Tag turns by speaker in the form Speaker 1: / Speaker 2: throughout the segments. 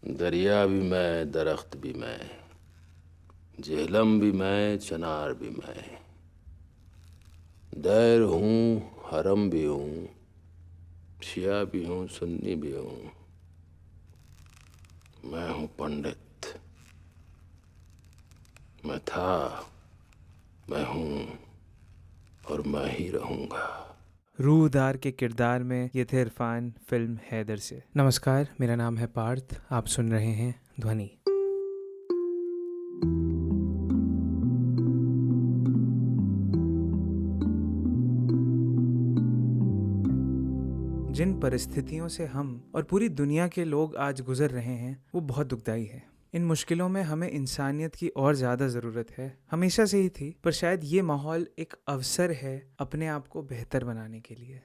Speaker 1: दरिया भी मैं, दरख्त भी मैं, जेहलम भी मैं, चनार भी मैं, दैर हूँ, हरम भी हूँ, शिया भी हूँ, सुन्नी भी हूँ। मैं हूँ पंडित, मैं था, मैं हूँ और मैं ही रहूँगा।
Speaker 2: रूहदार के किरदार में ये थे इरफान फिल्म हैदर से। नमस्कार, मेरा नाम है पार्थ। आप सुन रहे हैं ध्वनि। जिन परिस्थितियों से हम और पूरी दुनिया के लोग आज गुजर रहे हैं वो बहुत दुखदाई है। इन मुश्किलों में हमें इंसानियत की और ज़्यादा ज़रूरत है, हमेशा से ही थी, पर शायद ये माहौल एक अवसर है अपने आप को बेहतर बनाने के लिए।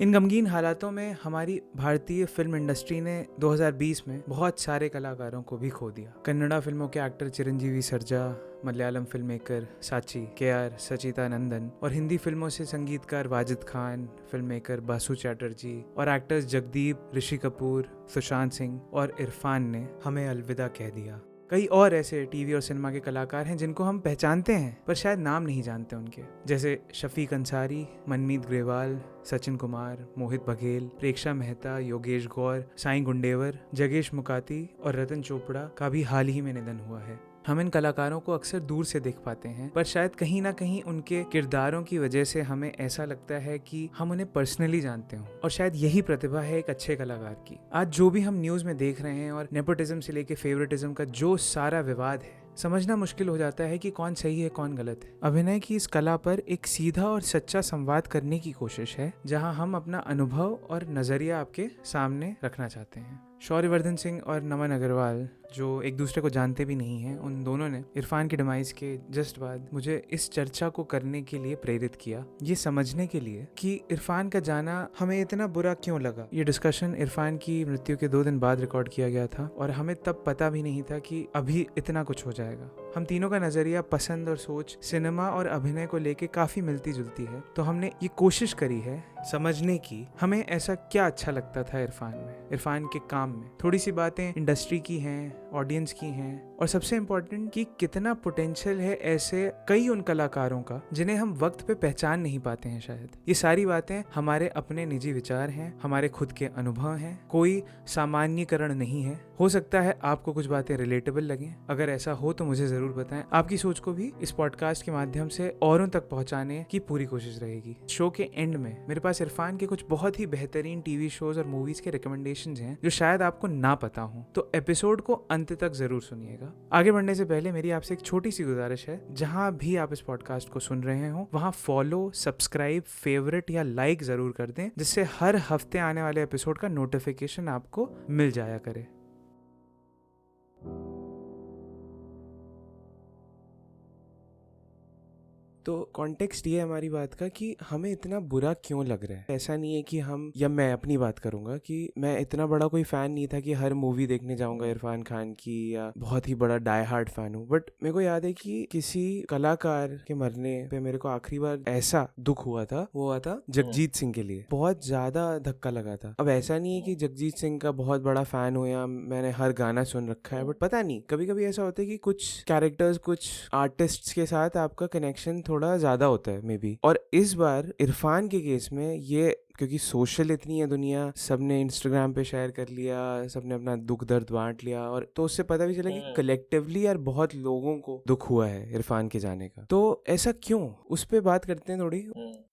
Speaker 2: इन गमगीन हालातों में हमारी भारतीय फिल्म इंडस्ट्री ने 2020 में बहुत सारे कलाकारों को भी खो दिया। कन्नड़ा फिल्मों के actor Chiranjeevi Sarja, Malayalam film maker साची केआर सचिदानंदन और हिंदी फिल्मों से संगीतकार वाजिद खान, फिल्म मेकर बासु चैटर्जी और एक्टर्स जगदीप, ऋषि कपूर, सुशांत सिंह और इरफान ने हमें अलविदा कह दिया। कई और ऐसे टीवी और सिनेमा के कलाकार हैं जिनको हम पहचानते हैं पर शायद नाम नहीं जानते उनके, जैसे शफीक अंसारी, मनमीत ग्रेवाल, सचिन कुमार, मोहित बघेल, प्रेक्षा मेहता, योगेश गौर, साईं गुंडेवर, जगेश मुकाती और रतन चोपड़ा का भी हाल ही में निधन हुआ है। हम इन कलाकारों को अक्सर दूर से देख पाते हैं पर शायद कहीं ना कहीं उनके किरदारों की वजह से हमें ऐसा लगता है कि हम उन्हें पर्सनली जानते हों, और शायद यही प्रतिभा है एक अच्छे कलाकार की। आज जो भी हम न्यूज़ में देख रहे हैं और नेपोटिज्म से लेके फेवरेटिज्म का जो सारा विवाद है, समझना मुश्किल हो जाता है कि कौन सही है कौन गलत है। अभिनय की इस कला पर एक सीधा और सच्चा संवाद करने की कोशिश है जहां हम अपना अनुभव और नजरिया आपके सामने रखना चाहते हैं। शौर्यवर्धन सिंह और नमन अग्रवाल, जो एक दूसरे को जानते भी नहीं हैं, उन दोनों ने इरफान की डिमाइस के जस्ट बाद मुझे इस चर्चा को करने के लिए प्रेरित किया, ये समझने के लिए कि इरफान का जाना हमें इतना बुरा क्यों लगा। ये डिस्कशन इरफान की मृत्यु के 2 दिन बाद रिकॉर्ड किया गया था और हमें तब पता भी नहीं था कि अभी इतना कुछ हो जाएगा। हम तीनों का नजरिया, पसंद और सोच सिनेमा और अभिनय को लेके काफी मिलती जुलती है, तो हमने ये कोशिश करी है समझने की हमें ऐसा क्या अच्छा लगता था इरफान में, इरफान के काम में। थोड़ी सी बातें इंडस्ट्री की हैं, ऑडियंस की हैं, और सबसे इम्पोर्टेंट कि कितना पोटेंशियल है ऐसे कई उन कलाकारों का जिन्हें हम वक्त पे पहचान नहीं पाते हैं शायद। ये सारी बातें हमारे अपने निजी विचार हैं, हमारे खुद के अनुभव हैं, कोई सामान्यकरण नहीं है। हो सकता है आपको कुछ बातें रिलेटेबल लगें, अगर ऐसा हो तो मुझे जरूर बताएं। आपकी सोच को भी इस पॉडकास्ट के माध्यम से औरों तक पहुंचाने की पूरी कोशिश रहेगी। शो के एंड में मेरे पास इरफान के कुछ बहुत ही बेहतरीन टीवी शोज और मूवीज के रिकमेंडेशंस हैं जो शायद आपको ना पता हो, तो एपिसोड को अंत तक जरूर सुनिएगा। आगे बढ़ने से पहले मेरी आपसे एक छोटी सी गुजारिश है, जहां भी आप इस पॉडकास्ट को सुन रहे हो वहां फॉलो, सब्सक्राइब, फेवरेट या लाइक जरूर कर दें, जिससे हर हफ्ते आने वाले एपिसोड का नोटिफिकेशन आपको मिल जाया करे। तो कॉन्टेक्स्ट ये है हमारी बात का कि हमें इतना बुरा क्यों लग रहा है। ऐसा नहीं है कि हम, या मैं अपनी बात करूंगा कि मैं इतना बड़ा कोई फ़ैन नहीं था कि हर मूवी देखने जाऊंगा इरफान खान की, या बहुत ही बड़ा डाई हार्ड फ़ैन हूँ। बट मेरे को याद है कि किसी कलाकार के मरने पे मेरे को आखिरी बार ऐसा दुख हुआ था, वो हुआ था जगजीत सिंह के लिए। बहुत ज़्यादा धक्का लगा था। अब ऐसा नहीं है कि जगजीत सिंह का बहुत बड़ा फ़ैन हो या मैंने हर गाना सुन रखा है, बट पता नहीं, कभी कभी ऐसा होता है कि कुछ कैरेक्टर्स, कुछ आर्टिस्ट के साथ आपका कनेक्शन थोड़ा ज्यादा होता है मे बी। और इस बार इरफान के केस में ये, क्योंकि सोशल इतनी है दुनिया, सबने इंस्टाग्राम पे शेयर कर लिया, सबने अपना दुख दर्द बांट लिया, और तो उससे पता भी चला कि कलेक्टिवली यार बहुत लोगों को दुख हुआ है इरफान के जाने का। तो ऐसा क्यों, उस पे बात करते हैं थोड़ी।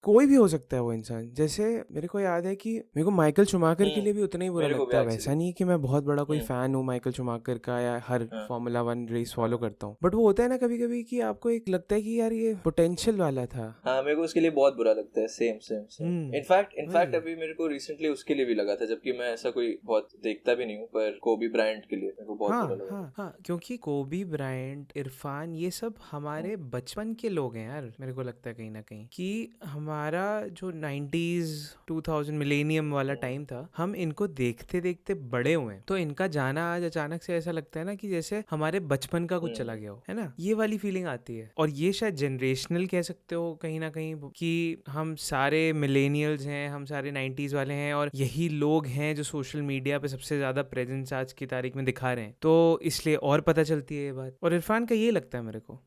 Speaker 2: कोई भी हो सकता है वो इंसान। जैसे मेरे को याद है कि मेरे को माइकल शुमाकर के लिए भी उतना ही बुरा
Speaker 3: मेरे को भी
Speaker 2: लगता है। वैसा
Speaker 3: एक्चुअली।
Speaker 2: नहीं है कि मैं बहुत बड़ा कोई फैन हूँ माइकल शुमाकर का या हर फॉर्मूला 1 रेस फॉलो करता हूँ, बट वो होता है ना कभी कभी कि आपको एक लगता है कि यार ये पोटेंशियल वाला था।
Speaker 3: हाँ, मेरे को उसके लिए बहुत बुरा लगता है। Same same same. इनफैक्ट
Speaker 2: वही।
Speaker 3: अभी मेरे को रिसेंटली उसके लिए भी लगा था, जबकि मैं ऐसा कोई बहुत देखता भी नहीं हूँ, पर कोबी ब्रायंट के लिए मेरे को बहुत बुरा
Speaker 2: हाँ
Speaker 3: लगा
Speaker 2: हाँ हाँ, क्योंकि कोबी ब्रायंट, इरफान, ये सब
Speaker 3: था।
Speaker 2: हमारे बचपन के लोग हैं यार। मेरे को लगता है कहीं ना कहीं कि हमारा जो 90s 2000 मिलेनियम वाला टाइम था, हम इनको देखते देखते बड़े हुए हैं, तो इनका जाना आज अचानक से ऐसा लगता है ना कि जैसे हमारे बचपन का कुछ चला गया हो, है ना। ये वाली फीलिंग आती है, और ये शायद जनरेशनल कह सकते हो कहीं ना कहीं, कि हम सारे मिलेनियल्स हैं, हम हम सारे 90s वाले हैं और यही लोग हैं जो सोशल मीडिया पे सबसे ज़्यादा प्रेजेंस आज की तारीख में दिखा रहे हैं, तो इसलिए और पता चलती है ये बात। और इरफान का ये लगता है मेरे को।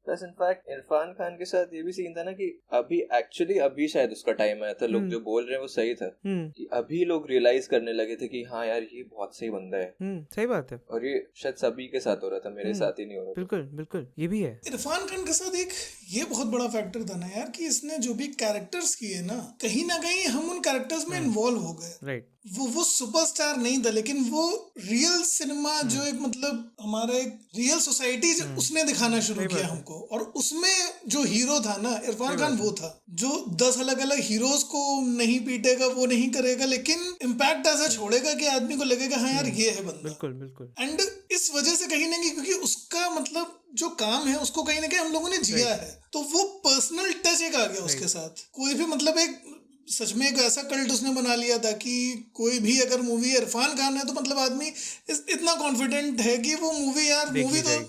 Speaker 3: प्लस इनफैक्ट इरफान खान के साथ ये भी सीन था ना कि अभी शायद उसका टाइम आया था, लोग जो बोल रहे हैं वो सही था कि अभी लोग रियलाइज करने लगे थे कि हाँ यार ये बहुत सही बंदा है।
Speaker 2: सही बात है।
Speaker 3: और ये शायद सभी के साथ हो रहा था, मेरे साथ ही नहीं हो रहा था।
Speaker 2: बिल्कुल बिल्कुल, ये भी है।
Speaker 4: इरफान खान के साथ एक ये बहुत बड़ा फैक्टर था ना यार कि इसने जो भी कैरेक्टर्स किए ना कहीं हम उन कैरेक्टर्स में इन्वॉल्व हो गए।
Speaker 2: राइट।
Speaker 4: वो सुपरस्टार नहीं था, लेकिन वो रियल सिनेमा जो एक मतलब हमारा एक रियल सोसाइटी जो उसने दिखाना शुरू किया हमको, और उसमें जो हीरो था ना इरफान खान वो था जो 10 अलग अलग हीरोज को नहीं पीटेगा, वो नहीं करेगा, लेकिन इम्पैक्ट ऐसा छोड़ेगा कि आदमी को लगेगा हाँ यार ये है बंदा।
Speaker 2: बिल्कुल बिल्कुल।
Speaker 4: एंड इस वजह से कहीं ना कहीं क्योंकि उसका मतलब जो काम है उसको कहीं ना कहीं हम लोगों ने जिया है, तो वो पर्सनल टच एक आ गया उसके साथ। कोई भी मतलब एक सच में एक ऐसा कल्ट उसने बना लिया था कि कोई भी अगर मूवी इरफान खान है तो मतलब आदमी इतना कॉन्फिडेंट है कि वो मूवी यार मूवी तो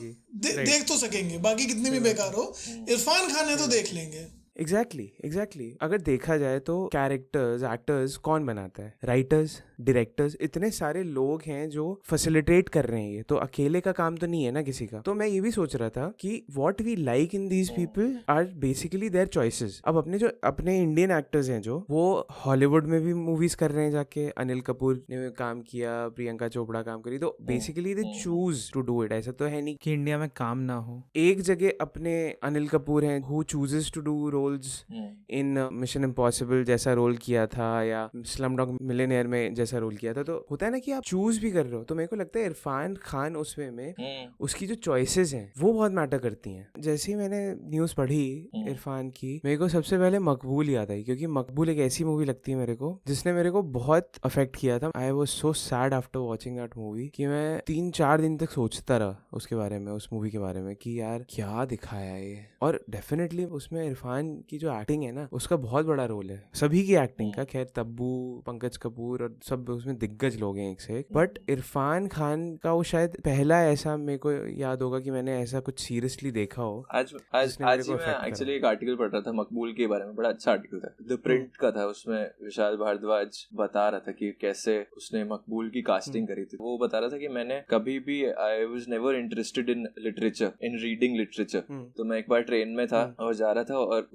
Speaker 4: देख तो सकेंगे, बाकी कितने भी बेकार हो इरफान खान है तो देख लेंगे।
Speaker 2: एग्जैक्टली। अगर देखा जाए तो कैरेक्टर्स, एक्टर्स कौन बनाता है? राइटर्स, डायरेक्टर्स, इतने सारे लोग हैं जो फैसिलिटेट कर रहे हैं, ये तो अकेले का काम तो नहीं है ना किसी का। तो मैं ये भी सोच रहा था कि what we like in these people are basically their choices. अब अपने इंडियन एक्टर्स हैं जो वो हॉलीवुड में भी मूवीज कर रहे हैं जाके, अनिल कपूर ने काम किया, प्रियंका चोपड़ा काम करी, तो basically they choose to do it. ऐसा तो है नहीं कि इंडिया में काम ना हो। एक जगह अपने अनिल कपूर हैं who chooses to do roles in Mission Impossible जैसा रोल किया था, या स्लमडॉग मिलियनेयर में जैसा रोल किया था। तो होता है ना कि आप चूज भी कर रहे हो। तो मेरे को लगता है इरफान खान उसमें में उसकी जो चॉइसेस हैं वो बहुत मैटर करती हैं। जैसे ही मैंने न्यूज पढ़ी इरफान की, मेरे को सबसे पहले मकबूल याद आई, क्योंकि मकबूल एक ऐसी मूवी लगती है मेरे को जिसने मेरे को बहुत अफेक्ट किया था। I was so sad after watching that movie कि मैं 3-4 दिन तक सोचता रहा उसके बारे में, उस मूवी के बारे में कि यार क्या दिखाया ये। और डेफिनेटली उसमें इरफान की जो एक्टिंग है ना उसका बहुत बड़ा रोल है, सभी की एक्टिंग का। खैर तब्बू, पंकज कपूर और सब उसमें दिग्गज लोग हैं एक से एक, बट इरफान खान का वो शायद पहला ऐसा मेरे को याद होगा कि मैंने ऐसा कुछ सीरियसली देखा हो।
Speaker 3: आज ही मैं एक्चुअली एक आर्टिकल पढ़ रहा था मकबूल के बारे में, बड़ा अच्छा आर्टिकल था, द प्रिंट का था। उसमें विशाल भारद्वाज बता रहा था कि कैसे उसने मकबूल की कास्टिंग करी थी। वो बता रहा था कि मैंने कभी भी I was never interested in literature, in reading literature. तो मैं एक बार ट्रेन में था और जा रहा था, और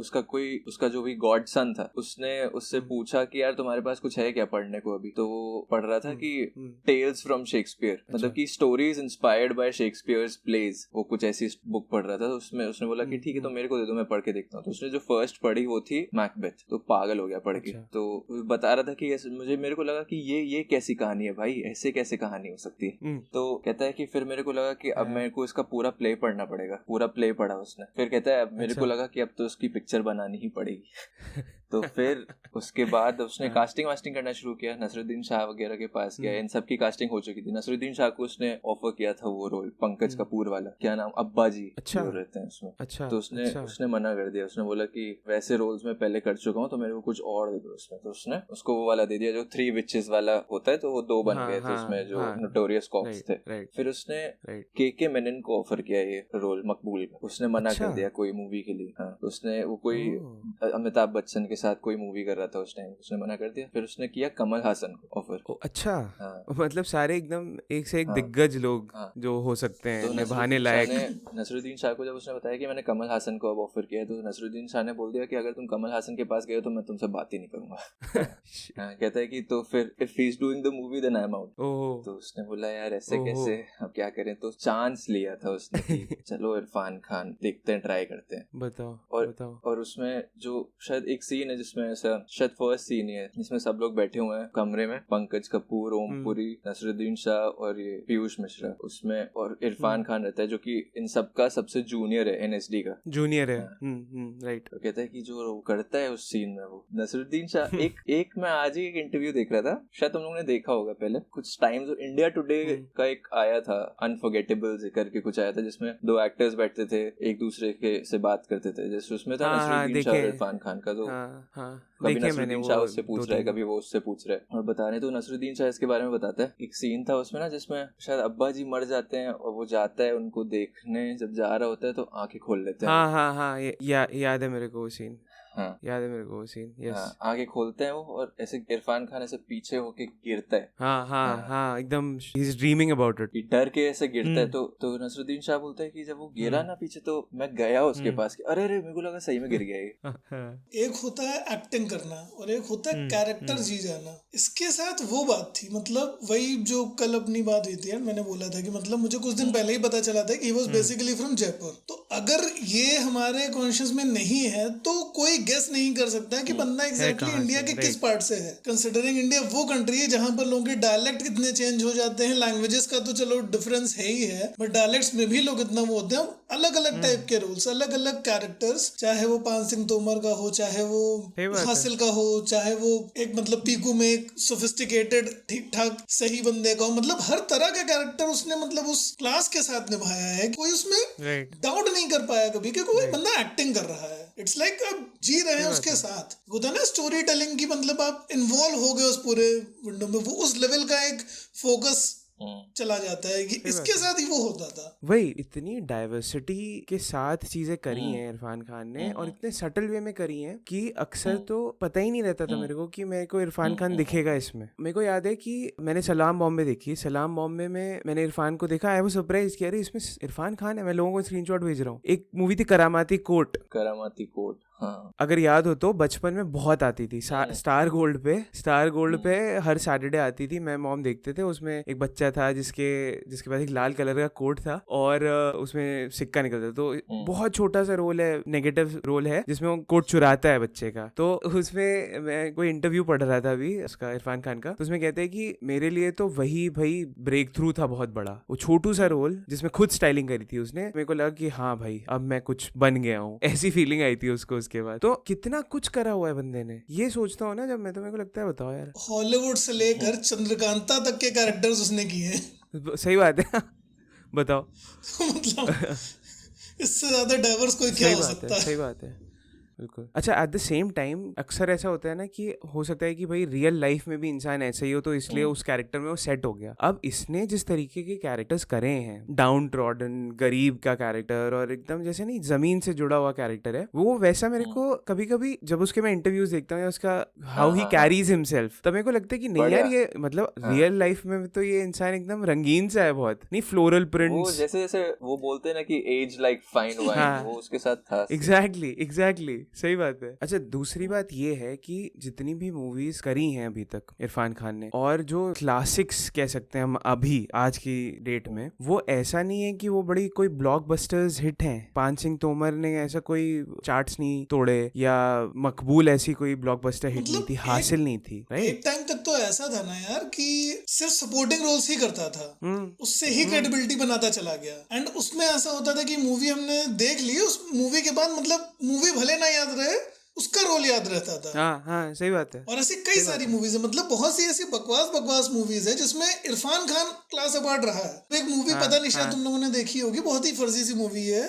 Speaker 3: उसका जो भी गॉड सन था उसने उससे पूछा कि यार तुम्हारे पास कुछ है क्या पढ़ने को अभी। तो वो पढ़ रहा था कि टेल्स फ्रॉम शेक्सपियर, मतलब कि stories inspired by Shakespeare's plays, वो कुछ ऐसी बुक पढ़ रहा था। तो उसमें उसने बोला कि ठीक है तो मेरे को दे दो, मैं पढ़ के देखता हूँ। तो उसने जो फर्स्ट पढ़ी वो थी मैकबेथ, तो पागल हो गया पढ़ के। तो बता रहा था कि मेरे को लगा कि ये कैसी कहानी है भाई, ऐसे कैसे कहानी हो सकती है। तो कहता है कि फिर मेरे को लगा कि अब मेरे को इसका पूरा प्ले पढ़ना पड़ेगा। पूरा प्ले पढ़ा उसने। फिर कहता है अब मेरे को लगा कि अब तो उसकी पिक्चर बनानी ही पड़ेगी। तो फिर उसके बाद उसने कास्टिंग वास्टिंग करना शुरू किया, नसरुद्दीन शाह वगैरह के पास गया। इन सब की कास्टिंग हो चुकी थी। नसरुद्दीन शाह को उसने ऑफर किया था वो रोल, पंकज कपूर वाला, क्या नाम, अब्बा जी जो रहते हैं उसमें। तो उसने मना कर दिया। उसने बोला कि वैसे रोल्स में पहले कर चुका हूँ, तो मेरे को कुछ और दे दो उसमें। तो उसने उसको वो वाला दे दिया जो 3 विचेस वाला होता है। तो वो 2 बन गए थे उसमें जो नोटोरियस कॉप्स थे। फिर उसने के मेनन को ऑफर किया ये रोल मकबूल का, उसने मना कर दिया कोई मूवी के लिए। हाँ, उसने वो कोई अमिताभ बच्चन के साथ कोई मूवी कर रहा था उस टाइम, उसने मना कर दिया। फिर उसने किया कमल हासन को ऑफर।
Speaker 2: अच्छा। मतलब सारे एकदम एक से एक दिग्गज लोग जो हो सकते हैं, निभाने लायक।
Speaker 3: नसरुद्दीन शाह को जब उसने बताया कि मैंने कमल हासन को अब ऑफर किया है, तो नसरुद्दीन शाह ने बोल दिया कि अगर तुम कमल हासन के पास गए तो मैं तुमसे बात ही नहीं करूंगा। कहता है कि तो फिर if he is doing the movie then I am out. तो उसने बोला यार ऐसे कैसे, अब क्या करें। तो चांस लिया था उसने कि चलो इरफान खान देखते हैं, ट्राई करते हैं।
Speaker 2: बताओ।
Speaker 3: और उसमें जो शायद एक सीन है जिसमें ऐसा शायद फर्स्ट सीन ही है जिसमें सब लोग बैठे हुए हैं कमरे में, पंकज कपूर, ओमपुरी, नसरुद्दीन शाह और ये पीयूष मिश्रा उसमें, और इरफान खान रहता है जो कि इन सब का सबसे जूनियर है, एनएसडी का जूनियर है। राइट। तो कहता है कि जो करता है उस सीन में वो नसरुद्दीन शाह, एक मैं आज ही एक इंटरव्यू देख रहा था, शायद तुम लोगों ने देखा होगा पहले कुछ टाइम, जो इंडिया टुडे का एक आया था अनफॉरगेटेबल करके कुछ आया था, जिसमें 2 एक्टर्स बैठते थे एक दूसरे के से बात करते थे, जैसे उसमें था नसरुद्दीन शाह और इरफान खान का। तो कभी नसरुद्दीन शाह उससे पूछ रहा है, कभी वो उससे पूछ रहा है। और बता रहे तो नसरुद्दीन शाह इसके बारे में बताता है। एक सीन था उसमें ना जिसमें शायद अब्बा जी मर जाते हैं और वो जाता है उनको देखने, जब जा रहा होता है तो आंखें खोल लेते हैं।
Speaker 2: हाँ याद है मेरे को वो सीन।
Speaker 3: हाँ
Speaker 2: याद है मेरे को वो सीन। यस
Speaker 3: हाँ, आगे खोलते हैं वो और ऐसे इरफान खान ऐसे पीछे होके गिरता है।
Speaker 2: हाँ एकदम he is dreaming about it,
Speaker 3: कि डर के ऐसे गिरता है। तो नसरुद्दीन शाह बोलता है कि जब वो गिरा ना पीछे तो मैं गया उसके पास कि अरे मेरे को लगा सही में गिर गया ये।
Speaker 4: एक होता है एक्टिंग करना और एक होता है कैरेक्टर जी जाना। इसके साथ वो बात थी, मतलब वही जो कल अपनी बात हुई थी यार, मैंने बोला था कि मतलब मुझे कुछ दिन पहले ही पता चला था कि he was basically from Jaipur. तो अगर ये हमारे कॉन्शियस में नहीं है तो कोई गेस नहीं कर सकता है कि बंदा एग्जैक्टली इंडिया के किस पार्ट से है, कंसिडरिंग इंडिया वो कंट्री है जहां पर लोगों के डायलेक्ट कितने चेंज हो जाते हैं। लैंग्वेजेस का तो चलो डिफरेंस है ही है, बट डायलेक्ट्स में भी लोग इतना वो होते हैं, अलग अलग टाइप के रोल्स, अलग अलग कैरेक्टर्स, चाहे वो पान सिंह तोमर का हो, चाहे वो हासिल का हो, चाहे वो एक मतलब पीकू में एक सोफिस्टिकेटेड ठीक ठाक सही बंदे का हो, मतलब हर तरह का कैरेक्टर उसने मतलब उस क्लास के साथ निभाया है। कोई उसमें डाउट नहीं कर पाया कभी कि कोई बंदा एक्टिंग कर रहा है। इट्स लाइक आप जी रहे हैं उसके साथ। होता है ना स्टोरी टेलिंग की, मतलब आप इन्वॉल्व हो गए उस पूरे विंडो में, वो उस लेवल का एक फोकस चला जाता है कि इसके साथ ही वो होता था।
Speaker 2: वही इतनी डाइवर्सिटी के साथ चीजें करी हैं इरफान खान ने, और इतने सटल वे में करी हैं कि अक्सर तो पता ही नहीं रहता था मेरे को कि मेरे को इरफान खान दिखेगा इसमें। मेरे को याद है कि मैंने सलाम बॉम्बे देखी, सलाम बॉम्बे में मैंने इरफान को देखा, आई वाज सरप्राइज कि अरे इसमें इरफान खान है। मैं लोगों को स्क्रीनशॉट भेज रहा हूँ। एक मूवी थी करामाती कोट,
Speaker 3: हाँ।
Speaker 2: अगर याद हो तो बचपन में बहुत आती थी स्टार गोल्ड पे हर सैटरडे आती थी, मैं मॉम देखते थे। उसमें एक बच्चा था जिसके पास एक लाल कलर का कोट था और उसमें सिक्का निकलता था। तो बहुत छोटा सा रोल है, नेगेटिव रोल है, जिसमें वो कोट चुराता है बच्चे का। तो उसमें मैं कोई इंटरव्यू पढ़ रहा था अभी उसका, इरफान खान का, तो उसमें कहते हैं कि मेरे लिए तो वही भाई ब्रेक थ्रू था बहुत बड़ा, वो छोटू सा रोल जिसमें खुद स्टाइलिंग करी थी उसने। मेरे को लगा कि हाँ भाई अब मैं कुछ बन गया हूँ, ऐसी फीलिंग आई थी उसको। उसके बाद तो कितना कुछ करा हुआ है बंदे ने, ये सोचता हूँ ना जब मैं, तो मेरे को लगता है बताओ यार,
Speaker 4: हॉलीवुड से लेकर चंद्रकांता तक के कैरेक्टर्स उसने किए हैं।
Speaker 2: सही बात है बताओ
Speaker 4: मतलब इससे ज्यादा डाइवर्स कोई क्या हो सकता है।
Speaker 2: सही बात है बिल्कुल। अच्छा, एट द सेम टाइम अक्सर ऐसा होता है ना कि हो सकता है कि भाई रियल लाइफ में भी इंसान ऐसा ही हो, तो इसलिए उस कैरेक्टर में वो सेट हो गया। अब इसने जिस तरीके के कैरेक्टर्स करे हैं, डाउन ट्रॉडन गरीब का कैरेक्टर और एकदम जैसे नहीं जमीन से जुड़ा हुआ कैरेक्टर है, वो वैसा मेरे को कभी कभी जब उसके मैं इंटरव्यूज देखता हूँ या उसका हाउ ही कैरीज हिमसेल्फ, तब मेरे को लगता है कि नहीं यार ये मतलब रियल लाइफ में तो ये इंसान एकदम रंगीन सा है बहुत, नहीं फ्लोरल प्रिंट्स,
Speaker 3: जैसे जैसे वो बोलते हैं ना कि एज लाइक फाइन वाइन, वो उसके साथ था।
Speaker 2: एग्जैक्टली सही बात है। अच्छा, दूसरी बात ये है कि जितनी भी मूवीज करी हैं अभी तक इरफान खान ने, और जो क्लासिक्स कह सकते हैं हम अभी आज की डेट में, वो ऐसा नहीं है कि वो बड़ी कोई ब्लॉकबस्टर्स हिट हैं। पान सिंह तोमर ने ऐसा कोई चार्ट्स नहीं तोड़े, या मकबूल ऐसी कोई ब्लॉकबस्टर हिट नहीं थी, हासिल नहीं थी।
Speaker 4: एक टाइम तक तो ऐसा था ना यार कि सिर्फ सपोर्टिंग रोल्स ही करता था, उससे ही क्रेडिबिलिटी बनाता चला गया। एंड उसमें ऐसा होता था कि मूवी हमने देख ली, उस मूवी के बाद मतलब मूवी भले ना याद रहे, उसका रोल याद रहता था।
Speaker 2: हाँ सही बात है।
Speaker 4: और ऐसी कई सारी मूवीज है, मतलब बहुत सी ऐसी बकवास मूवीज है जिसमें इरफान खान क्लास अवार्ड रहा है। एक मूवी पता नहीं शायद तुम लोगों ने देखी होगी, बहुत ही फर्जी सी मूवी है,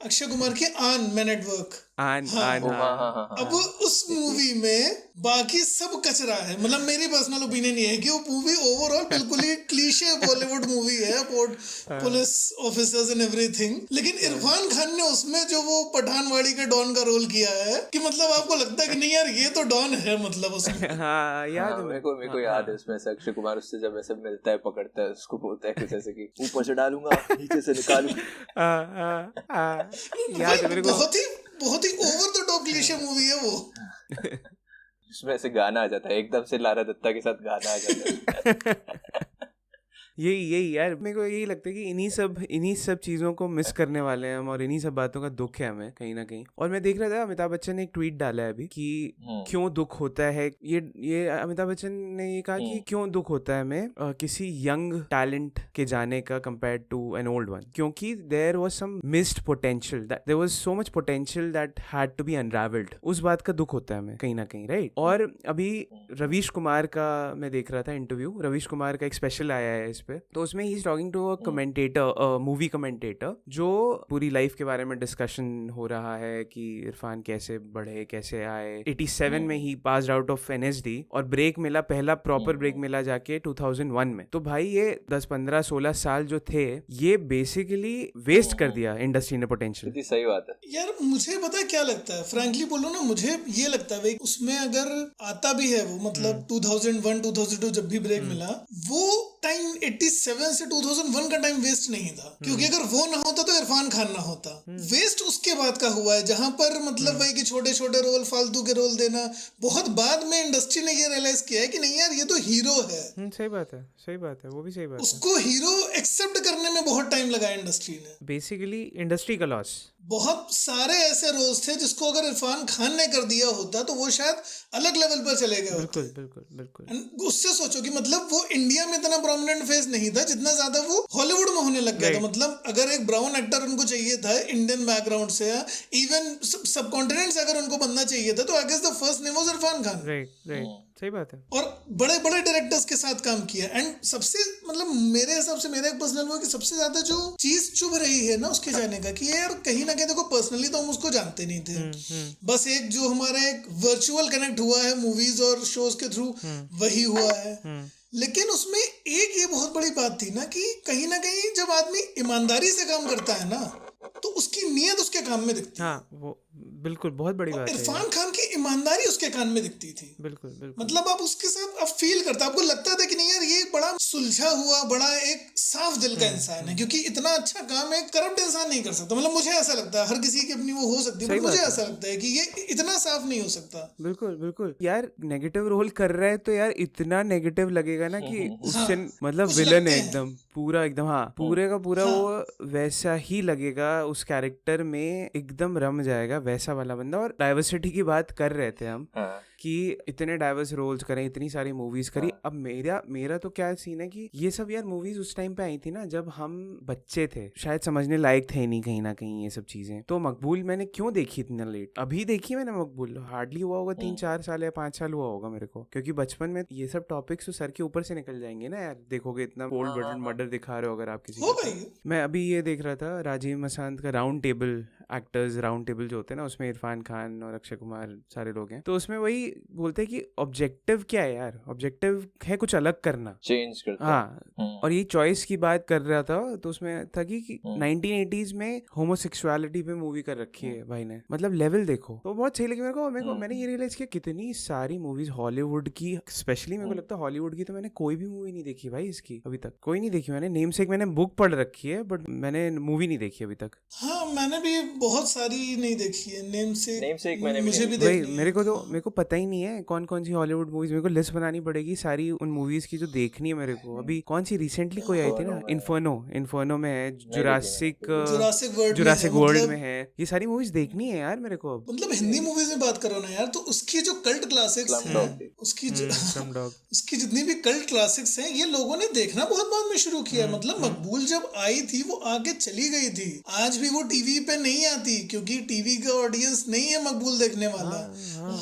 Speaker 4: अक्षय कुमार की आन मैन एट वर्क। अब उस मूवी में बाकी सब कचरा है, मतलब मेरी पर्सनल ओपिनियन ये है कि वो मूवी ओवरऑल बिल्कुल ही क्लीशे बॉलीवुड मूवी है, पुलिस ऑफिसर्स एंड एवरीथिंग, लेकिन इरफान खान ने उसमें जो वो पठानवाड़ी के डॉन का रोल किया है कि मतलब आपको लगता है कि नहीं यार ये तो डॉन है, मतलब उसमें
Speaker 2: याद है
Speaker 3: मेरे को याद है उसमें से अक्षय कुमार उससे जब ऐसे मिलता है, पकड़ता है उसको, बोलता है कुछ ऐसे कि ऊपर से डालूंगा नीचे से निकालूंगा।
Speaker 2: याद है मेरे को।
Speaker 4: बहुत ही over the top cliche movie है वो।
Speaker 3: इसमें ऐसे गाना आ जाता है, एकदम से लारा दत्ता के साथ गाना आ जाता है।
Speaker 2: यही यार, मेरे को यही लगता है कि इन्हीं सब चीजों को मिस करने वाले हैं हम, और इन्हीं सब बातों का दुख है हमें कहीं ना कहीं। और मैं देख रहा था अमिताभ बच्चन ने एक ट्वीट डाला है अभी कि क्यों दुख होता है, ये अमिताभ बच्चन ने ये कहा कि क्यों दुख होता है हमें किसी यंग टैलेंट के जाने का compare to an old one, क्योंकि there was some missed potential, there was so much potential that had to be unravelled. उस बात का दुख होता है हमें कहीं ना कहीं, राइट। और अभी रवीश कुमार का मैं देख रहा था इंटरव्यू, रवीश कुमार का एक स्पेशल आया है इस पे, तो उसमें he is talking to a commentator, movie commentator, जो पूरी लाइफ के बारे में डिस्कशन हो रहा है कि इरफान कैसे बढ़े, कैसे आए। 87 में ही पास्ड आउट ऑफ NSD और ब्रेक मिला, पहला प्रॉपर ब्रेक मिला जाके 2001 में। तो भाई ये 10, 15, 16 साल जो थे ये बेसिकली वेस्ट कर दिया इंडस्ट्री ने पोटेंशियल।
Speaker 3: सही बात है
Speaker 4: यार। मुझे पता है क्या लगता है, फ्रैंकली बोलो ना, मुझे ये लगता है भाई उसमें अगर आता भी है वो, मतलब 2001 2002 जब भी ब्रेक मिला, वो टाइम 87 से 2001 का टाइम वेस्ट नहीं था, क्योंकि अगर वो ना होता तो इरफान खान ना होता। वेस्ट उसके बाद का हुआ है, जहां पर मतलब वही कि छोटे छोटे रोल, फालतू के रोल देना। बहुत बाद में इंडस्ट्री ने ये रियलाइज किया है कि नहीं यार, ये तो हीरो है।
Speaker 2: सही बात है, सही बात है, वो भी सही बात है।
Speaker 4: उसको हीरो एक्सेप्ट करने में बहुत टाइम लगा इंडस्ट्री ने।
Speaker 2: बेसिकली इंडस्ट्री का लॉस।
Speaker 4: बहुत सारे ऐसे रोल्स थे जिसको अगर इरफान खान ने कर दिया होता तो वो शायद अलग लेवल पर चले गए होते।
Speaker 2: बिल्कुल बिल्कुल।
Speaker 4: And उससे सोचो कि मतलब वो इंडिया में इतना प्रोमिनेंट फेस नहीं था जितना ज्यादा वो हॉलीवुड में होने लग गया था। मतलब अगर एक ब्राउन एक्टर उनको चाहिए था इंडियन बैकग्राउंड से, या इवन सब कॉन्टिनेंट से अगर उनको बनना चाहिए था, तो I guess the first name was Irfan Khan.
Speaker 2: Right, सही बात है।
Speaker 4: और बड़े बड़े डायरेक्टर्स के साथ काम किया। एंड सबसे मतलब मेरे हिसाब से, मेरा एक पर्सनल वो कि सबसे ज्यादा जो चीज चुभ रही है ना उसके जाने का, कि यार कहीं ना कहीं देखो पर्सनली तो हम उसको जानते नहीं थे। बस एक जो हमारा एक वर्चुअल कनेक्ट हुआ है मूवीज और शोज के थ्रू, वही हुआ है। लेकिन उसमें एक ये बहुत बड़ी बात थी ना कि कहीं ना कहीं जब आदमी ईमानदारी से काम करता है ना, तो उसकी नीयत उसके काम में दिखती है।
Speaker 2: हाँ, वो बिल्कुल बहुत बड़ी बात है।
Speaker 4: इरफान खान की ईमानदारी उसके कान में दिखती थी।
Speaker 2: बिल्कुल बिल्कुल।
Speaker 4: मतलब आप उसके साथ आप फील करते, आपको लगता था कि नहीं यार ये बड़ा सुलझा हुआ, बड़ा एक साफ दिल का इंसान है, क्योंकि इतना अच्छा काम एक करप्ट इंसान नहीं कर सकता। मतलब मुझे ऐसा लगता है, हर किसी की अपनी वो हो सकती है, पर मुझे ऐसा लगता है कि ये इतना साफ नहीं हो सकता।
Speaker 2: बिल्कुल बिल्कुल यार, नेगेटिव रोल कर रहा है तो यार इतना नेगेटिव लगेगा ना कि उससे मतलब विलन है एकदम, पूरा एकदम, हाँ पूरे का पूरा वो वैसा ही लगेगा, उस कैरेक्टर में एकदम रम जाएगा वैसा वाला बंदा। और डाइवर्सिटी की बात कर रहे थे हम कि इतने डाइवर्स रोल्स करें, इतनी सारी मूवीज करी। अब मेरा तो क्या सीन है कि ये सब यार मूवीज उस टाइम पे आई थी ना जब हम बच्चे थे, शायद समझने लायक थे नहीं कहीं ना कहीं ये सब चीजें। तो मकबूल मैंने क्यों देखी इतना लेट, अभी देखी मैंने मकबूल, हार्डली हुआ होगा 3-4 साल या 5 साल हुआ होगा मेरे को, क्योंकि बचपन में ये सब टॉपिक्स तो सर के ऊपर से निकल जाएंगे ना यार। देखोगे इतना कोल्ड ब्लडेड मर्डर दिखा रहे हो अगर आप किसी को। मैं अभी ये देख रहा था राजीव मसांत का round table, actors round table जो होते हैं ना, उसमें इरफान खान और अक्षय कुमार सारे लोग हैं। तो उसमें वही बोलते हैं कि ऑब्जेक्टिव क्या है यार, ऑब्जेक्टिव है कुछ अलग करना,
Speaker 3: चेंज करना।
Speaker 2: हाँ, और ये चॉइस की बात कर रहा था तो उसमें था कि 1980s में होमोसेक्सुअलिटी पे मूवी कर रखी है भाई ने, मतलब लेवल देखो। तो बहुत सही लगी मेरे को। मैंने ये रियलाइज किया कितनी सारी मूवीज हॉलीवुड की, स्पेशली मेरे को लगता है हॉलीवुड की, तो मैंने कोई भी मूवी नहीं देखी भाई इसकी, अभी तक कोई नहीं देखी मैंने। नेम से एक मैंने बुक पढ़ रखी है बट मैंने मूवी नहीं देखी अभी तक।
Speaker 4: हाँ, मैंने भी बहुत सारी नहीं देखी है। नेम से एक मैंने मुझे भी
Speaker 2: देखनी है। मेरे को पता ही नहीं है कौन कौन सी हॉलीवुड मूवीज, मेरे को लिस्ट बनानी पड़ेगी सारी उन मूवीज की जो देखनी है मेरे को। अभी कौन सी रिसेंटली कोई आई थी ना, इन्फर्नो में है, जुरासिक वर्ल्ड में है, ये सारी मूवीज देखनी है यार मेरे को।
Speaker 4: मतलब हिंदी मूवीज में बात करो ना यार, तो उसकी जो कल्ट क्लासिक्स हैं, उसकी जितनी भी कल्ट क्लासिक्स हैं, ये लोगों ने देखना बहुत बाद में शुरू किया। मतलब मकबूल जब आई थी वो आगे चली गई थी, आज भी वो टीवी पे नहीं आती क्योंकि टीवी का ऑडियंस नहीं है मकबूल देखने वाला।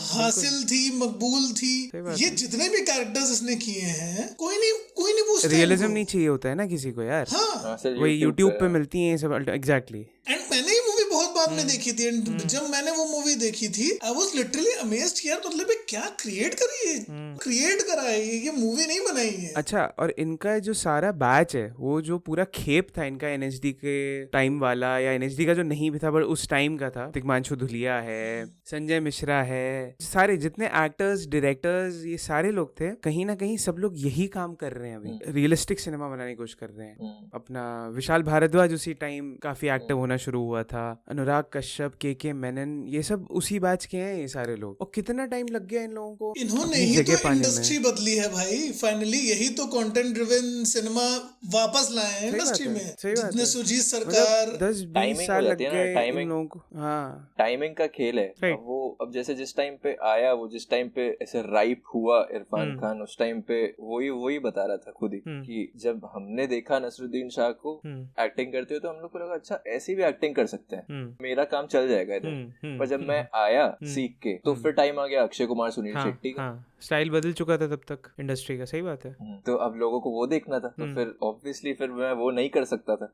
Speaker 4: हासिल थी, मकबूल थी, ये जितने भी कैरेक्टर्स इसने किए हैं, कोई नहीं पूछता।
Speaker 2: रियलिज्म नहीं चाहिए होता है ना किसी को यार।
Speaker 4: हाँ,
Speaker 2: वही यूट्यूब पे मिलती है सब। एग्जैक्टली।
Speaker 4: एंड मैंने ये मूवी बहुत बाद में देखी थी। एंड जब मैंने वो मूवी देखी थी, आई वाज लिटरली अमेज्ड यार, मतलब ये क्या क्रिएट करी है, क्रिएट करा है, ये मूवी नहीं बनाई है।
Speaker 2: अच्छा, और इनका जो सारा बैच है, वो जो पूरा खेप था इनका NSD के टाइम वाला, या NSD का जो नहीं भी था बट उस टाइम का था, तिग्मांशु धुलिया है, संजय मिश्रा है, सारे जितने एक्टर्स, डायरेक्टर्स, ये सारे लोग थे, कहीं ना कहीं सब लोग यही काम कर रहे हैं अभी, रियलिस्टिक सिनेमा बनाने की कोशिश कर रहे हैं अपना। विशाल भारद्वाज उसी टाइम काफी एक्टिव होना शुरू हुआ था, अनुराग कश्यप, के मेनन, ये सब उसी बैच के हैं ये सारे लोग। और कितना टाइम लग गया इन लोगों को,
Speaker 4: इन्होंने ही तो इंडस्ट्री बदली है भाई। फाइनली यही तो कंटेंट ड्रिवन सिनेमा वापस लाए हैं इंडस्ट्री में। जितने सुजीत सरकार,
Speaker 2: 10-20 साल लग गए इन लोगों को। हाँ,
Speaker 3: टाइमिंग का खेल है वो। अब जैसे जिस टाइम पे आया वो, जिस टाइम पे ऐसे राइप हुआ इरफान खान, उस टाइम पे वही बता रहा था खुद ही कि जब हमने देखा नसरुद्दीन शाह को एक्टिंग करते हुए तो हम लोग को लगा अच्छा ऐसी भी एक्टिंग कर सकते हैं, मेरा काम चल जाएगा इधर। पर जब मैं आया सीख के, तो फिर टाइम आ गया अक्षय कुमार, सुनील शेट्टी का।
Speaker 2: स्टाइल बदल चुका था तब तक इंडस्ट्री का, सही बात है।
Speaker 3: तो अब लोगों को वो देखना था, तो फिर ऑब्वियसली फिर मैं वो नहीं कर सकता था।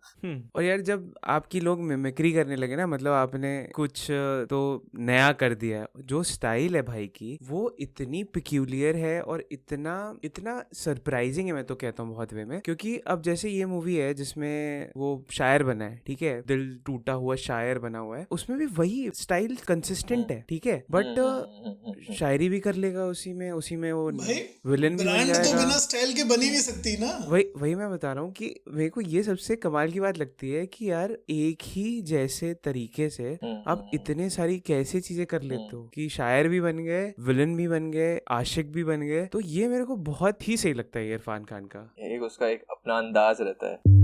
Speaker 2: और यार जब आपकी लोग मिमिक्री करने लगे ना, मतलब आपने कुछ तो नया कर दिया, जो स्टाइल है भाई की वो इतनी पिक्यूलियर है और इतना इतना सरप्राइजिंग है, मैं तो कहता हूँ बहुत वे में। क्योंकि अब जैसे ये मूवी है जिसमें वो शायर बना है, ठीक है, दिल टूटा हुआ शायर बना हुआ है, उसमें भी वही स्टाइल कंसिस्टेंट है, ठीक है, बट शायरी भी कर लेगा उसी में वो विलन भी बन जाएगा।
Speaker 4: तो बिना स्टाइल के बनी नहीं सकती ना।
Speaker 2: वही मैं बता रहा हूँ कि मेरे को ये सबसे कमाल की बात लगती है कि यार एक ही जैसे तरीके से आप इतने सारी कैसे चीजें कर लेते हो कि शायर भी बन गए, विलन भी बन गए, आशिक भी बन गए। तो ये मेरे को बहुत ही सही लगता है इरफान खान का।
Speaker 3: उसका एक अपना अंदाज रहता है।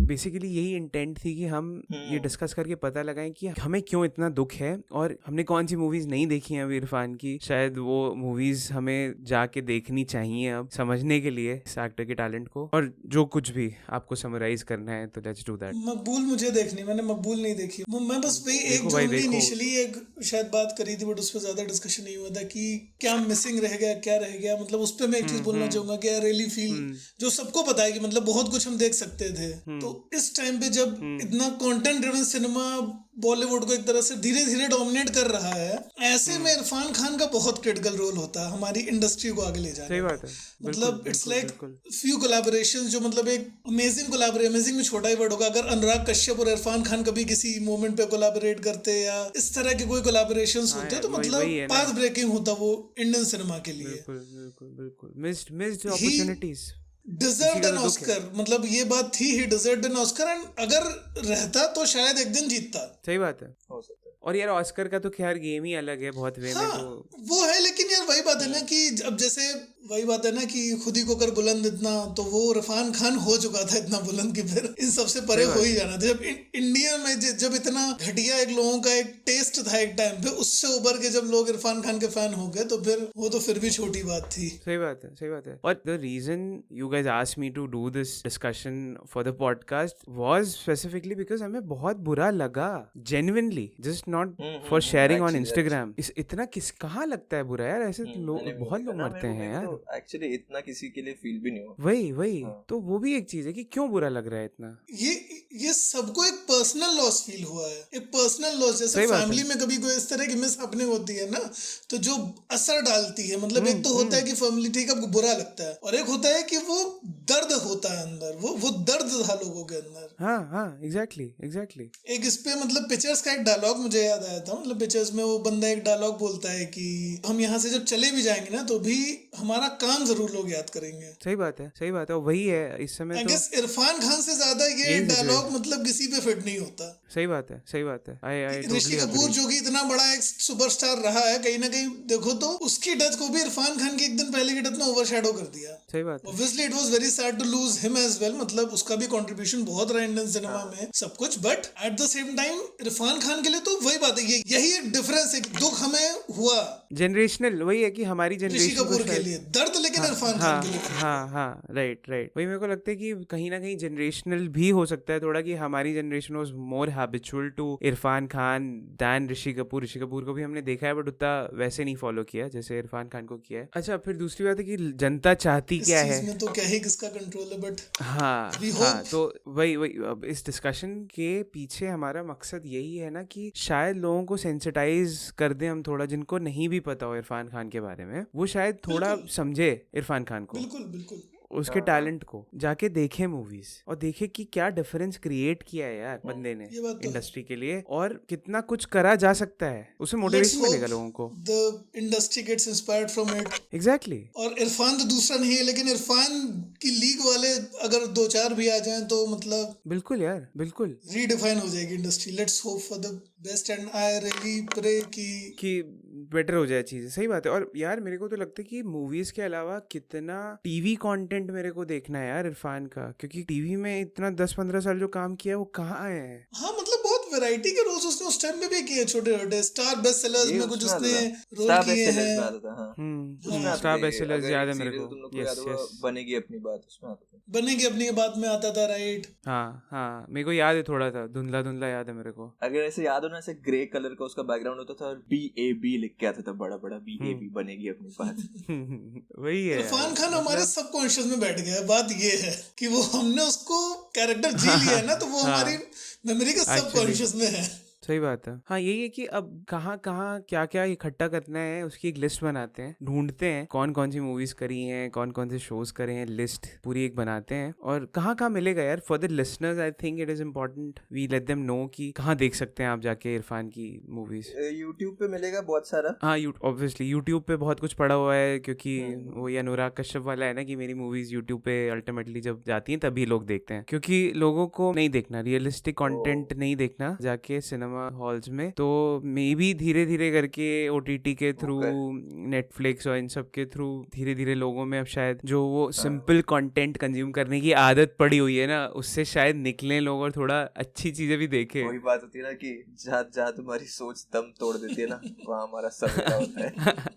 Speaker 2: बेसिकली यही इंटेंट थी कि हम ये डिस्कस करके पता लगाएं कि हमें क्यों इतना दुख है और हमने कौन सी मूवीज नहीं देखी हैं अभी इरफान की। शायद वो मूवीज हमें जाके देखनी चाहिए अब समझने के लिए इस एक्टर के टैलेंट को। और जो कुछ भी आपको समराइज करना है तो लेट्स डू दैट।
Speaker 4: मकबूल मुझे देखनी, मैंने मकबूल नहीं देखी। मैं बस वही एक जो इनिशियली एक शायद बात करी थी बट उस पर ज्यादा डिस्कशन नहीं हुआ था कि क्या मिसिंग रह गया, क्या रह गया। मतलब उस पर मैं एक चीज बोलना चाहूंगा कि आई रियली फील, जो सबको पता है कि मतलब बहुत कुछ हम देख सकते थे, तो इस टाइम पे जब इतना कंटेंट ड्रिवन सिनेमा बॉलीवुड को एक तरह से धीरे धीरे डोमिनेट कर रहा है, ऐसे में इरफान खान का बहुत क्रिटिकल रोल होता है हमारी इंडस्ट्री को आगे ले जाने।
Speaker 2: सही बात है।
Speaker 4: मतलब इट्स लाइक फ्यू कोलैबोरेशंस जो मतलब एक अमेजिंग में छोटा ही वर्ड होगा, अगर अनुराग कश्यप और इरफान खान कभी किसी मोमेंट पे कोलैबोरेट करते या इस तरह के कोई कोलैबोरेशंस होते तो मतलब पाथ ब्रेकिंग होता वो इंडियन सिनेमा के लिए।
Speaker 2: बिल्कुल missed opportunities.
Speaker 4: Deserved an Oscar, मतलब ये बात थी, ही डिजर्व्ड एन ऑस्कर, एंड अगर रहता तो शायद एक दिन जीतता।
Speaker 2: सही बात है, हो सकता है। और यार ऑस्कर का तो खैर गेम ही अलग है बहुत वे में, तो
Speaker 4: वो है। लेकिन यार वही बात है ना कि अब जैसे वही बात है ना कि खुद ही को कर बुलंद इतना, तो वो इरफान खान हो चुका था इतना बुलंद कि फिर इन सबसे परे हो ही जाना था। जब इंडिया में जब इतना घटिया एक लोगों का एक टेस्ट था एक टाइम पे, उससे उभर के जब लोग इरफान खान के फैन हो गए तो फिर वो तो फिर भी छोटी बात थी।
Speaker 2: सही बात है। और the reason you guys asked me to do this discussion for the podcast was specifically because हमें बहुत बुरा लगा, genuinely, just not for sharing on Instagram. इतना कहाँ लगता है बुरा यार, ऐसे बहुत लोग मरते हैं यार।
Speaker 3: एक्चुअली इतना किसी के लिए फील भी नहीं हुआ।
Speaker 2: वही तो वो भी एक चीज है कि क्यों बुरा लग रहा है इतना।
Speaker 4: ये सबको एक पर्सनल लॉस फील हुआ है, एक पर्सनल लॉस। जैसे फैमिली में कभी कोई इस तरह की मिस हैपनिंग होती है ना, तो जो असर डालती है, मतलब एक तो होता है कि फैमिली ठीक है बुरा लगता है, और एक होता है कि वो दर्द होता है अंदर, वो दर्द था लोगों के अंदर।
Speaker 2: हाँ एग्जैक्टली।
Speaker 4: एक इस पे मतलब पिक्चर्स का एक डायलॉग मुझे याद आया था। मतलब पिक्चर्स में वो बंदा एक डायलॉग बोलता है कि हम यहाँ से जब चले भी जाएंगे ना तो भी हमारा काम जरूर लोग याद करेंगे।
Speaker 2: सही बात है। वही है इस समय तो
Speaker 4: इरफान खान से ज्यादा ये डायलॉग मतलब किसी पे फिट नहीं होता।
Speaker 2: सही बात है।
Speaker 4: ऋषि कपूर जो कि इतना बड़ा एक सुपरस्टार रहा है, कहीं ना कहीं देखो तो उसकी डेथ को भी इरफान खान की एक दिन पहले की डेथ में ओवरशैडो कर दिया।
Speaker 2: सही बात है।
Speaker 4: Obviously it was very sad to lose him as well. मतलब उसका भी कंट्रीब्यूशन बहुत रहा इंडियन सिनेमा में सब कुछ, but at the same time Irfan Khan के लिए तो वही बात है, यही एक डिफरेंस है। दुख हमें हुआ
Speaker 2: जनरेशनल, वही है कि हमारी जनरेशन
Speaker 4: ऋषि कपूर के लिए दर्द, लेकिन इरफान खान के लिए
Speaker 2: हाँ राइट। वही मेरे को लगता है कि कहीं ना कहीं जनरेशनल भी हो सकता है थोड़ा, कि हमारी generation was more habitual to Irrfan Khan than Rishi Kapoor. Rishi Kapoor को भी हमने देखा है बट उतना वैसे नहीं फॉलो किया जैसे इरफान खान को किया है। अच्छा, फिर दूसरी बात है कि जनता चाहती क्या है,
Speaker 4: इसमें तो क्या ही किसका कंट्रोल है, बट
Speaker 2: हाँ तो वही अब इस डिस्कशन के पीछे हमारा मकसद यही है ना कि शायद लोगों को सेंसिटाइज कर दे हम थोड़ा, जिनको नहीं भी पता हो इरफान खान के बारे में, वो शायद थोड़ा समझे इरफान खान को,
Speaker 4: बिल्कुल
Speaker 2: उसके टैलेंट को, जाके देखे मूवीज और देखे कि क्या डिफरेंस क्रिएट किया है यार बंदे ने इंडस्ट्री के लिए, और कितना कुछ करा जा सकता है, उसे मोटिवेशन मिलेगा लोगों को।
Speaker 4: The industry gets inspired from it.
Speaker 2: Exactly.
Speaker 4: और इरफान तो दूसरा नहीं है, लेकिन इरफान की लीग वाले अगर 2-4 भी आ जाएं तो मतलब
Speaker 2: बिल्कुल यार, बिल्कुल
Speaker 4: रीडिफाइन हो जाएगी industry. Let's hope for the best and I really pray कि
Speaker 2: बेटर हो जाए चीजें। सही बात है। और यार मेरे को तो लगता है कि मूवीज के अलावा कितना टीवी कंटेंट मेरे को देखना है यार इरफान का, क्योंकि टीवी में इतना 10-15 साल जो काम किया है वो कहाँ है।
Speaker 4: हाँ मतलब बहुत वैरायटी के रोल्स उसने उस टाइम में भी किए, छोटे छोटे स्टार बेस्ट सेलर्स में कुछ उसने रोल
Speaker 3: स्टार
Speaker 4: किए
Speaker 3: बेस्ट
Speaker 4: हैं।
Speaker 3: सेलर्स में आता था। हाँ
Speaker 2: स्टार बेस्ट सेलर्स याद है मेरे को।
Speaker 3: तुम लोग को याद होगा, बनेगी अपनी बात, उसमें आता था।
Speaker 4: बनेगी अपनी बात में आता था, राइट।
Speaker 2: हाँ मेरे को याद है, थोड़ा सा धुंधला धुंधला याद है मेरे को।
Speaker 3: अगर ऐसे याद हो ना, ऐसे ग्रे कलर का उसका बैकग्राउंड होता था और BAB लिख के आता था, बड़ा बड़ा BAB, बनेगी अपनी बात।
Speaker 2: वही है।
Speaker 4: इरफान खान हमारे सबकॉन्शियस में बैठ गया है। बात ये है कि वो हमने उसको कैरेक्टर जी लिया है ना, तो वो हमारी मेमोरी के सबकॉन्शियस में है।
Speaker 2: सही बात है। हाँ यही है कि अब कहाँ कहाँ क्या क्या इकट्ठा करना है, उसकी एक लिस्ट बनाते हैं, ढूंढते हैं कौन कौन सी मूवीज करी हैं, कौन कौन से शोज करे हैं, लिस्ट पूरी एक बनाते हैं। और कहाँ कहाँ मिलेगा यार, for the listeners I think it is important we let them know कि कहाँ देख सकते हैं आप जाके इरफान की मूवीज।
Speaker 3: यूट्यूब पे मिलेगा बहुत सारा।
Speaker 2: हाँ ऑब्वियसली यूट्यूब पे बहुत कुछ पड़ा हुआ है, क्योंकि वो ये अनुराग कश्यप वाला है ना कि मेरी मूवीज यूट्यूब पे अल्टीमेटली जब जाती हैं तभी लोग देखते हैं, क्योंकि लोगों को नहीं देखना रियलिस्टिक कंटेंट, नहीं देखना जाके सिनेमा हॉल्स में। तो मे बी धीरे धीरे करके OTT के थ्रू, नेटफ्लिक्स और इन सब के थ्रू धीरे धीरे लोगों में अब शायद जो वो सिंपल कंटेंट कंज्यूम करने की आदत पड़ी हुई है ना, उससे शायद निकलें लोग और थोड़ा अच्छी चीजें भी देखें।
Speaker 3: वही बात होती है ना कि जहाँ तुम्हारी सोच दम तोड़ देती है ना, वहाँ हमारा सवेरा होता है।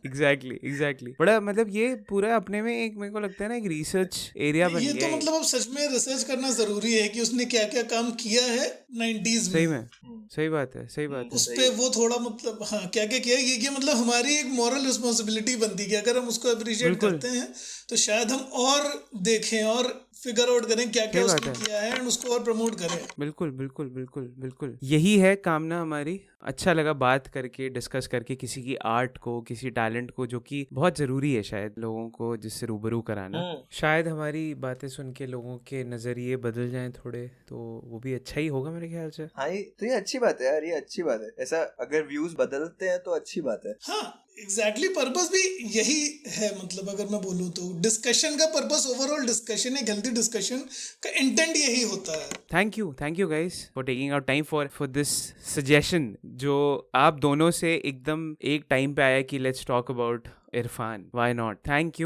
Speaker 2: एग्जैक्टली बड़ा मतलब ये पूरा अपने में एक, मेरे को लगता है ना, एक रिसर्च एरिया बन
Speaker 4: ये
Speaker 2: गया
Speaker 4: तो
Speaker 2: है।
Speaker 4: मतलब अब सच में रिसर्च करना जरूरी है कि उसने क्या क्या काम किया है 90s में।
Speaker 2: सही बात है।
Speaker 4: उस पे वो थोड़ा मतलब हाँ क्या क्या किया है, ये मतलब हमारी एक मॉरल रिस्पॉन्सिबिलिटी बनती है कि अगर हम उसको अप्रिशिएट करते हैं तो शायद हम और देखें और फिगर आउट करें क्या क्या उसने किया है और उसको और प्रमोट करें।
Speaker 2: बिल्कुल यही है कामना हमारी। अच्छा लगा बात करके, डिस्कस करके किसी की आर्ट को, किसी टैलेंट को, जो कि बहुत जरूरी है शायद लोगों को जिससे रूबरू कराना। शायद हमारी बातें सुन के लोगों के नजरिए बदल जाएं थोड़े, तो वो भी अच्छा ही होगा मेरे ख्याल से।
Speaker 3: हाँ तो ये अच्छी बात है यार, ये अच्छी बात है। ऐसा अगर व्यूज बदलते हैं तो अच्छी बात है।
Speaker 4: हाँ एग्जैक्टली पर्पस भी यही है। मतलब अगर मैं बोलूँ तो डिस्कशन का पर्पस, ओवरऑल डिस्कशन, एक हेल्दी डिस्कशन का इंटेंट यही होता है।
Speaker 2: Thank you guys for taking out time for this suggestion, जो आप दोनों से एकदम एक टाइम पे आया कि let's talk about Irfan, why not. Thank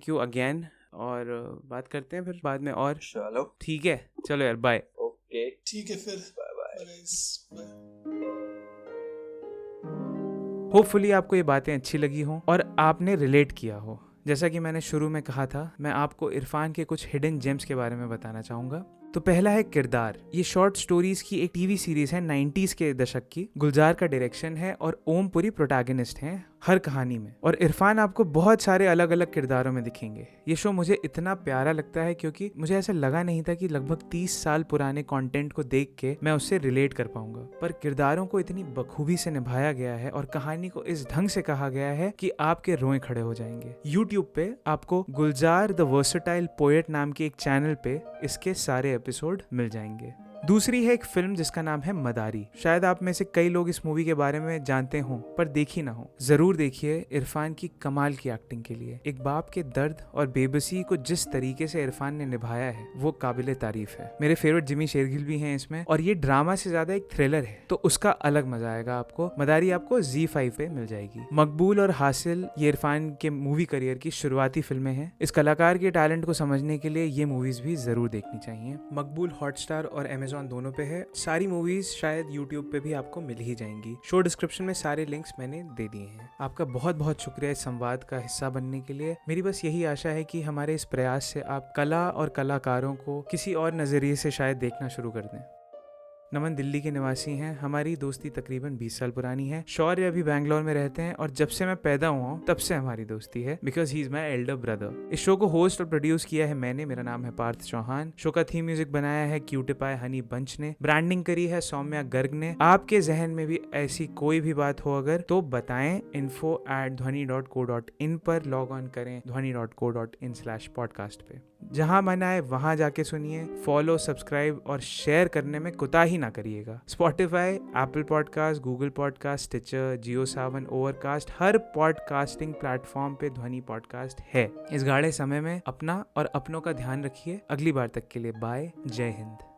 Speaker 2: you again, और बात करते हैं फिर बाद में। और
Speaker 3: चलो
Speaker 2: ठीक है, चलो यार, बाय।
Speaker 3: ओके
Speaker 4: ठीक है फिर,
Speaker 3: बाय।
Speaker 2: होपफुली आपको ये बातें अच्छी लगी हों और आपने रिलेट किया हो। जैसा कि मैंने शुरू में कहा था, मैं आपको इरफान के कुछ हिडन जेम्स के बारे में बताना चाहूँगा। तो पहला है किरदार। ये शॉर्ट स्टोरीज की एक टीवी सीरीज है 90s के दशक की। गुलजार का डायरेक्शन है और ओम पुरी प्रोटैगनिस्ट हैं हर कहानी में, और इरफान आपको बहुत सारे अलग अलग किरदारों में दिखेंगे। ये शो मुझे इतना प्यारा लगता है क्योंकि मुझे ऐसा लगा नहीं था कि लगभग 30 साल पुराने कंटेंट को देख के मैं उससे रिलेट कर पाऊंगा, पर किरदारों को इतनी बखूबी से निभाया गया है और कहानी को इस ढंग से कहा गया है कि आपके रोए खड़े हो जाएंगे। यूट्यूब पे आपको गुलजार द वर्सेटाइल पोएट नाम के एक चैनल पे इसके सारे एपिसोड मिल जाएंगे। दूसरी है एक फिल्म जिसका नाम है मदारी। शायद आप में से कई लोग इस मूवी के बारे में जानते हो पर देखी ना हो। जरूर देखिए इरफान की कमाल की एक्टिंग के लिए। एक बाप के दर्द और बेबसी को जिस तरीके से इरफान ने निभाया है वो काबिले तारीफ है। मेरे फेवरेट जिमी शेरगिल भी हैं इसमें, और ये ड्रामा से ज्यादा एक थ्रिलर है, तो उसका अलग मजा आएगा आपको। मदारी आपको ZEE5 पे मिल जाएगी। मकबूल और हासिल ये इरफान के मूवी करियर की शुरुआती फिल्में हैं। इस कलाकार के टैलेंट को समझने के लिए ये मूवीज भी जरूर देखनी चाहिए। मकबूल हॉटस्टार और Amazon दोनों पे है। सारी मूवीज शायद यूट्यूब पे भी आपको मिल ही जाएंगी। शो डिस्क्रिप्शन में सारे लिंक्स मैंने दे दिए हैं। आपका बहुत बहुत शुक्रिया इस संवाद का हिस्सा बनने के लिए। मेरी बस यही आशा है कि हमारे इस प्रयास से आप कला और कलाकारों को किसी और नजरिए से शायद देखना शुरू कर दें। नमन दिल्ली के निवासी हैं। हमारी दोस्ती तकरीबन 20 साल पुरानी है। शौर्य अभी बैंगलोर में रहते हैं और जब से मैं पैदा हुआ हूँ तब से हमारी दोस्ती है, because he is my elder brother. इस शो को होस्ट और प्रोड्यूस किया है मैंने। मेरा नाम है पार्थ चौहान। शो का थीम म्यूजिक बनाया है क्यूटिपाई हनी बंच ने। ब्रांडिंग करी है सौम्या गर्ग ने। आपके जहन में भी ऐसी कोई भी बात हो अगर तो बताएं। info@dhwani.co.in पर लॉग ऑन करें dhwani.co.in/podcast पे। जहां मन आए वहां जाके सुनिए। फॉलो, सब्सक्राइब और शेयर करने में कुताही ना करिएगा। Spotify, Apple podcast, Google podcast, Stitcher, Jio Saavn, Overcast, हर पॉडकास्टिंग प्लेटफॉर्म पे ध्वनि पॉडकास्ट है। इस गाढ़े समय में अपना और अपनों का ध्यान रखिए। अगली बार तक के लिए बाय। जय हिंद।